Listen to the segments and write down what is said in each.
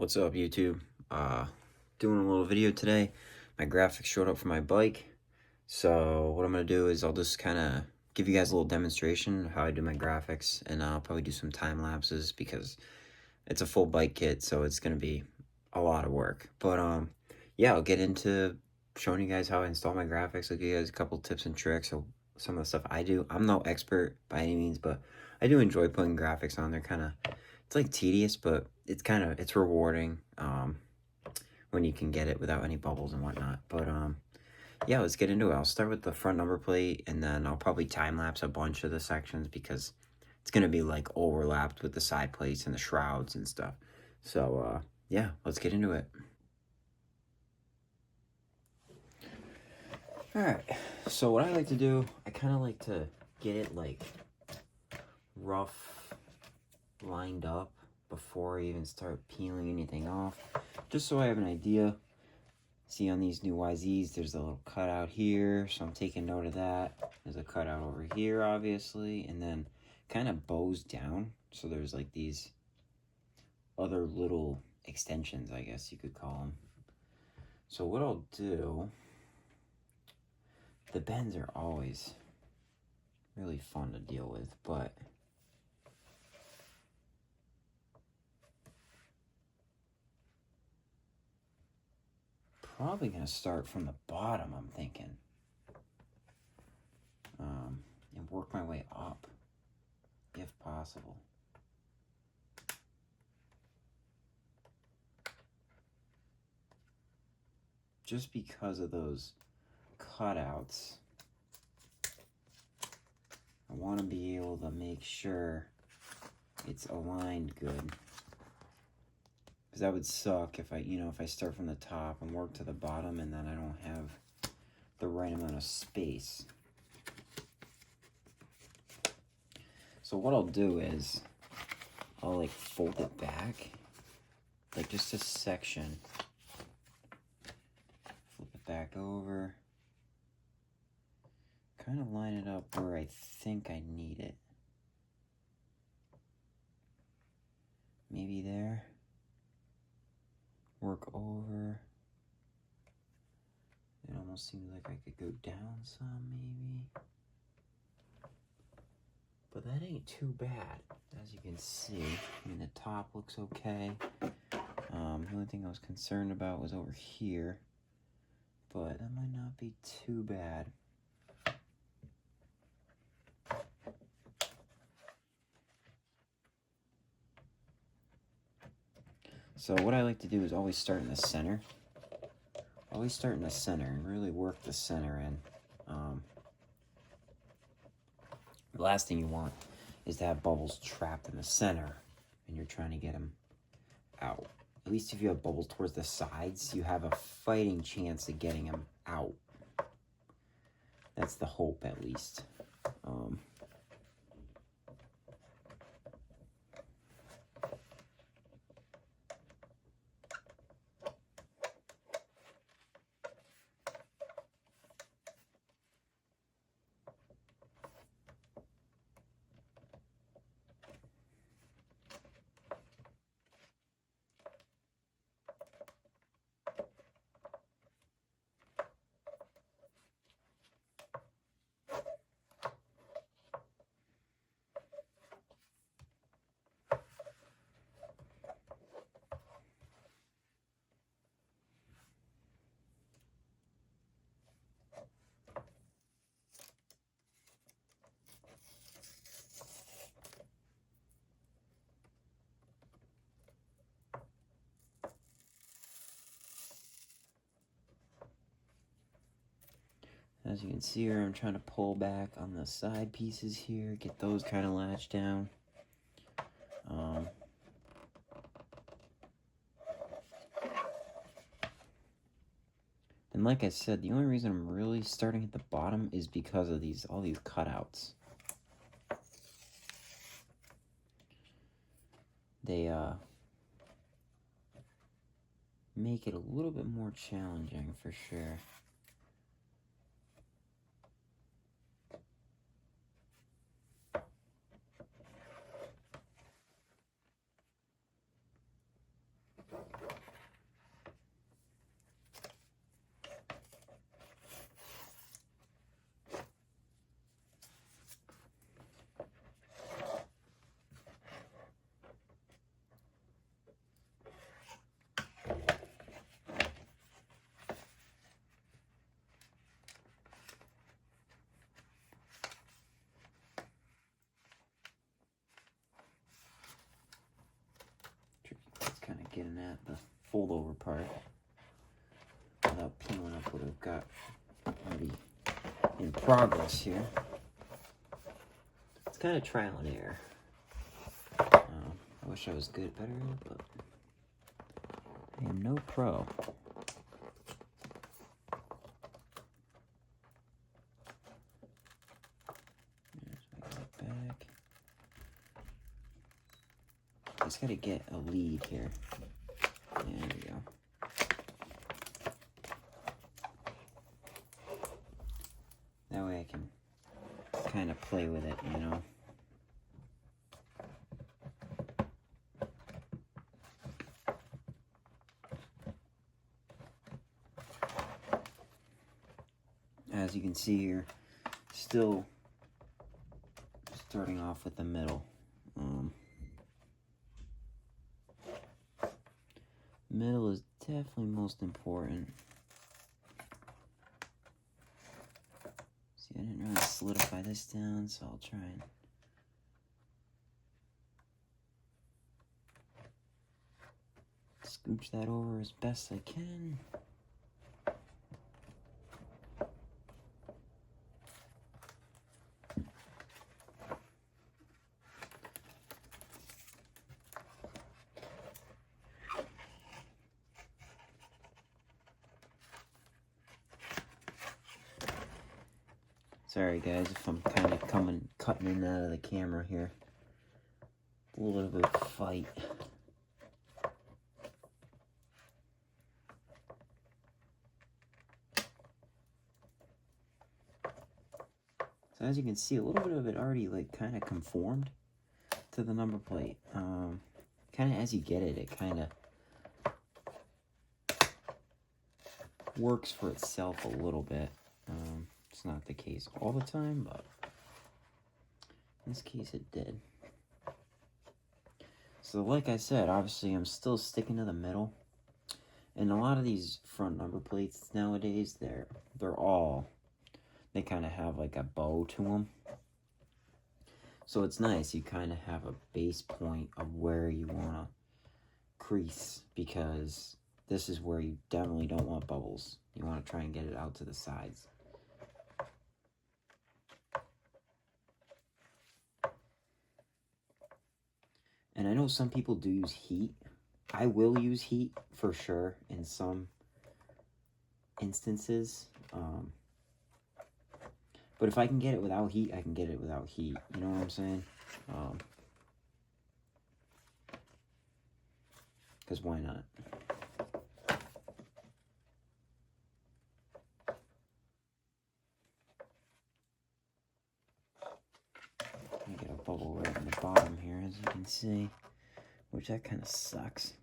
What's up, YouTube? Doing a little video today. My graphics showed up for my bike. So what I'm going to do is I'll just kind of give you guys a little demonstration of how I do my graphics. And I'll probably do some time lapses because it's a full bike kit. So it's going to be a lot of work. But yeah, I'll get into showing you guys how I install my graphics. I'll give you guys a couple tips and tricks of some of the stuff I do. I'm no expert by any means, but I do enjoy putting graphics on. They're kind of, it's like tedious, but it's rewarding when you can get it without any bubbles and whatnot. But yeah, let's get into it. I'll start with the front number plate, and then I'll probably time lapse a bunch of the sections because it's gonna be like overlapped with the side plates and the shrouds and stuff. So yeah, let's get into it. All right. So what I like to do, I kind of like to get it like rough lined up before I even start peeling anything off, just so I have an idea. See, on these new YZs, there's a little cutout here, so I'm taking note of that. There's a cutout over here, obviously, and then kind of bows down, so there's like these other little extensions, I guess you could call them. So what I'll do, the bends are always really fun to deal with, but probably gonna start from the bottom, I'm thinking, and work my way up if possible. Just because of those cutouts, I want to be able to make sure it's aligned good. Because that would suck if I start from the top and work to the bottom and then I don't have the right amount of space. So what I'll do is I'll like fold it back, like just a section. Flip it back over. Kind of line it up where I think I need it. Maybe there. Work over. It almost seems like I could go down some, maybe. But that ain't too bad, as you can see. I mean, the top looks okay. The only thing I was concerned about was over here. But that might not be too bad. So what I like to do is always start in the center. Always start in the center and really work the center in. The last thing you want is to have bubbles trapped in the center and you're trying to get them out. At least if you have bubbles towards the sides, you have a fighting chance of getting them out. That's the hope, at least. As you can see here, I'm trying to pull back on the side pieces here, get those kind of latched down. And like I said, the only reason I'm really starting at the bottom is because of all these cutouts. They make it a little bit more challenging for sure. getting at, the fold-over part, without peeling up what I've got already in progress here. It's kind of trial and error. I wish I was better at it, but I am no pro. Back. Just gotta get a lead here. There we go. That way I can kind of play with it, you know. As you can see here, still starting off with the middle. Middle is definitely most important. See, I didn't really solidify this down, so I'll try and scooch that over as best I can. Sorry guys if I'm kind of cutting in and out of the camera here. A little bit of a fight. So as you can see, a little bit of it already like kind of conformed to the number plate. Kind of as you get it, it kind of works for itself a little bit. It's not the case all the time, but in this case it did. So like I said, obviously I'm still sticking to the middle. And a lot of these front number plates nowadays, they kind of have like a bow to them. So it's nice, you kind of have a base point of where you want to crease, because this is where you definitely don't want bubbles. You want to try and get it out to the sides. And I know some people do use heat. I will use heat for sure in some instances. But if I can get it without heat, I can get it without heat. You know what I'm saying? Because why not? I get a bubble right in the bottom here, as you can see, which that kind of sucks.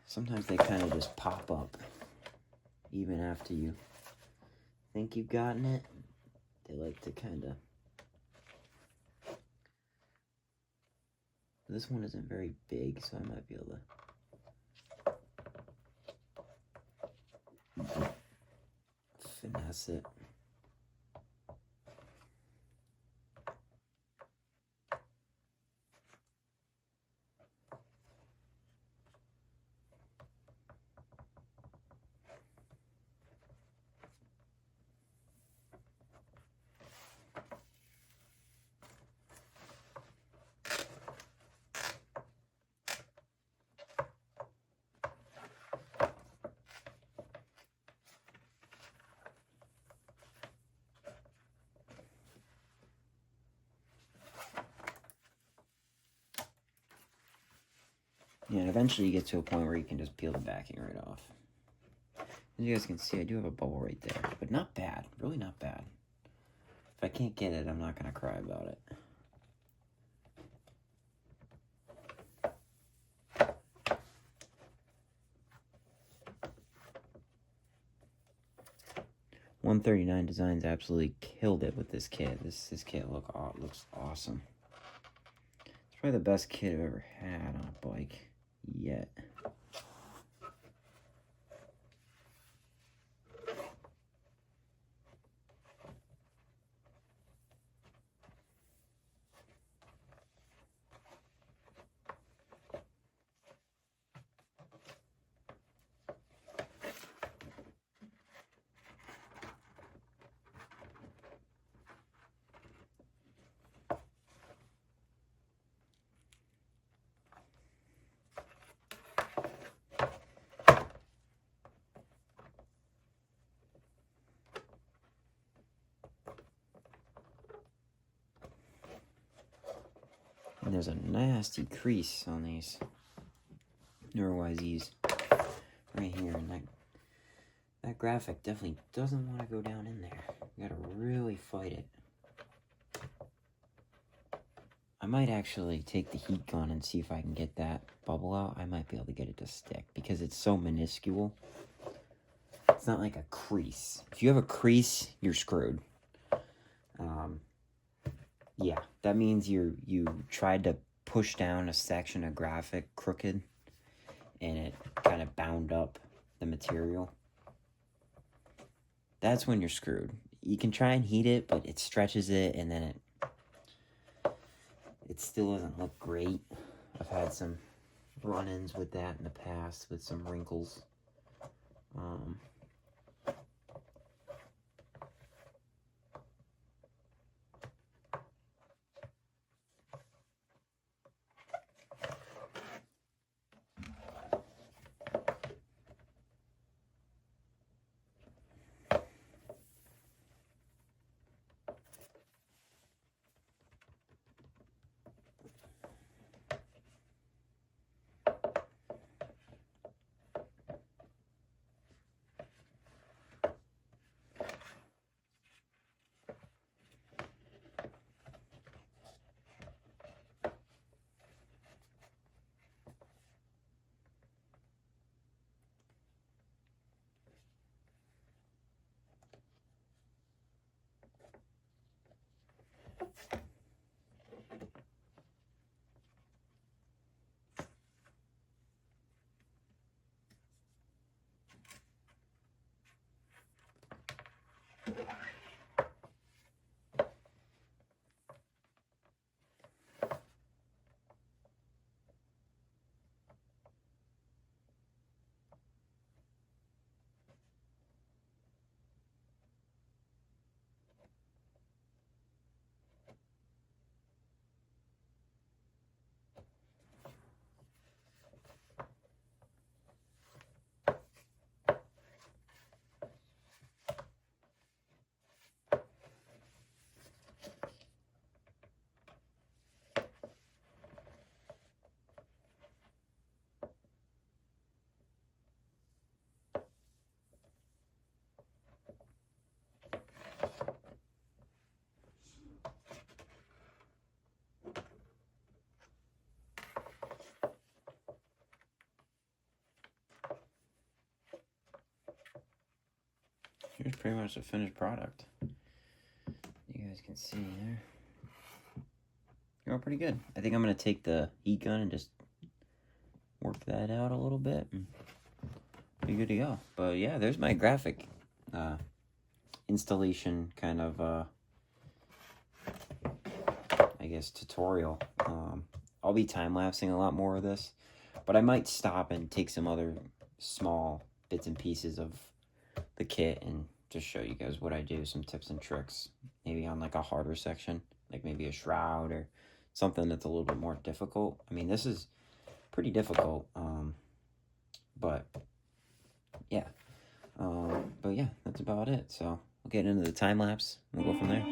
Sometimes they kind of just pop up, even after you think you've gotten it. They like to kind of... This one isn't very big, so I might be able to finesse it. Yeah, and eventually you get to a point where you can just peel the backing right off. As you guys can see, I do have a bubble right there, but not bad, really not bad. If I can't get it, I'm not going to cry about it. $139 Designs absolutely killed it with this kit. This kit looks awesome. It's probably the best kit I've ever had on a bike yet. And there's a nasty crease on these newer YZs right here, and that graphic definitely doesn't want to go down in there. You gotta really fight it. I might actually take the heat gun and see if I can get that bubble out. I might be able to get it to stick because it's so minuscule. It's not like a crease. If you have a crease, you're screwed. Yeah, that means you tried to push down a section of graphic crooked and it kind of bound up the material. That's when you're screwed. You can try and heat it, but it stretches it and then it still doesn't look great. I've had some run-ins with that in the past with some wrinkles. Here's pretty much the finished product. You guys can see there. You're all pretty good. I think I'm going to take the heat gun and just work that out a little bit and be good to go. But yeah, there's my graphic installation kind of, I guess, tutorial. I'll be time-lapsing a lot more of this, but I might stop and take some other small bits and pieces of the kit and just show you guys what I do, some tips and tricks, maybe on like a harder section, like maybe a shroud or something that's a little bit more difficult. I mean, this is pretty difficult, but yeah, that's about it. So we'll get into the time lapse and we'll go from there.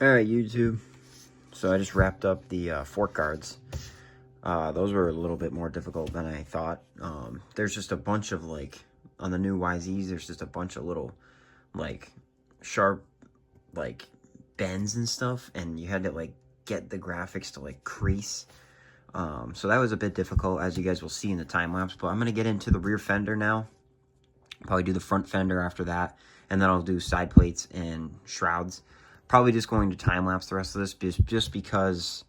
Alright, YouTube, so I just wrapped up the fork guards. Those were a little bit more difficult than I thought. There's just a bunch of, like, on the new YZs, there's just a bunch of little, like, sharp, like, bends and stuff, and you had to, like, get the graphics to, like, crease. So that was a bit difficult, as you guys will see in the time-lapse, but I'm going to get into the rear fender now. Probably do the front fender after that, and then I'll do side plates and shrouds. Probably just going to time-lapse the rest of this just because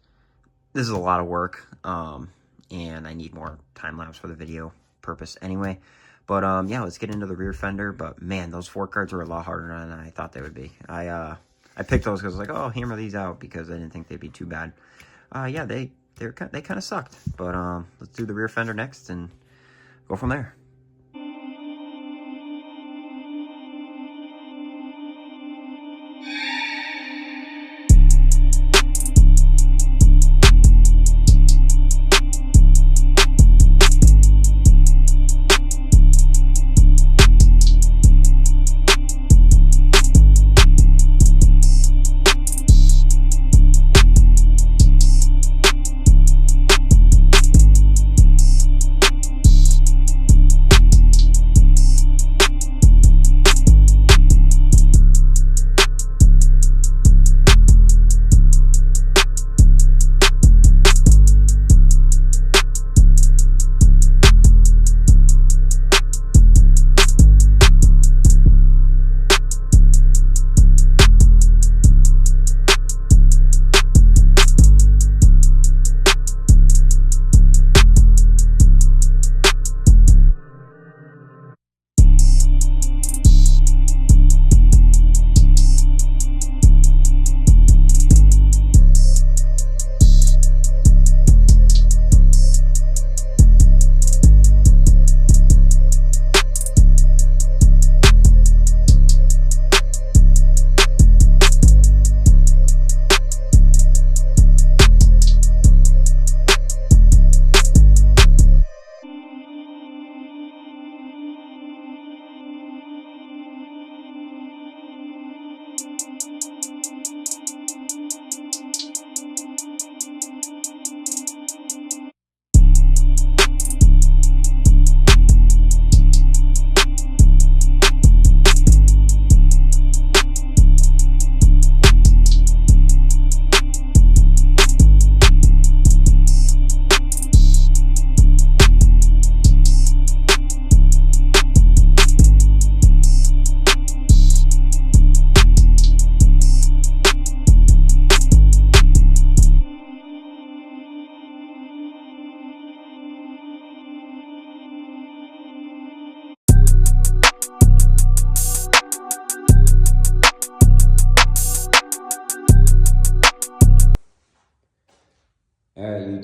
this is a lot of work, and I need more time-lapse for the video purpose anyway. But, yeah, let's get into the rear fender. But, man, those fork guards are a lot harder than I thought they would be. I picked those because I was like, oh, hammer these out because I didn't think they'd be too bad. Yeah, they kind of sucked. But, let's do the rear fender next and go from there.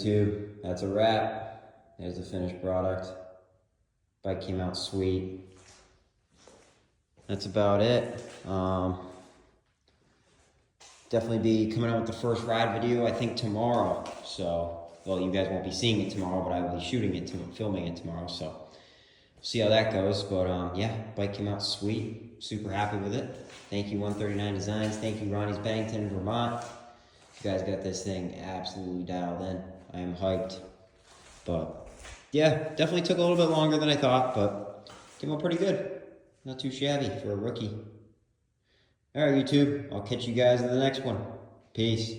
YouTube. That's a wrap. There's the finished product. Bike came out sweet. That's about it. Definitely be coming out with the first ride video, I think, tomorrow. So, well, you guys won't be seeing it tomorrow, but I will be shooting it, filming it tomorrow. So, see how that goes. But yeah, bike came out sweet. Super happy with it. Thank you 139 Designs. Thank you Ronnie's Bennington, Vermont. You guys got this thing absolutely dialed in. I am hyped. But yeah, definitely took a little bit longer than I thought, but came out pretty good. Not too shabby for a rookie. All right, YouTube. I'll catch you guys in the next one. Peace.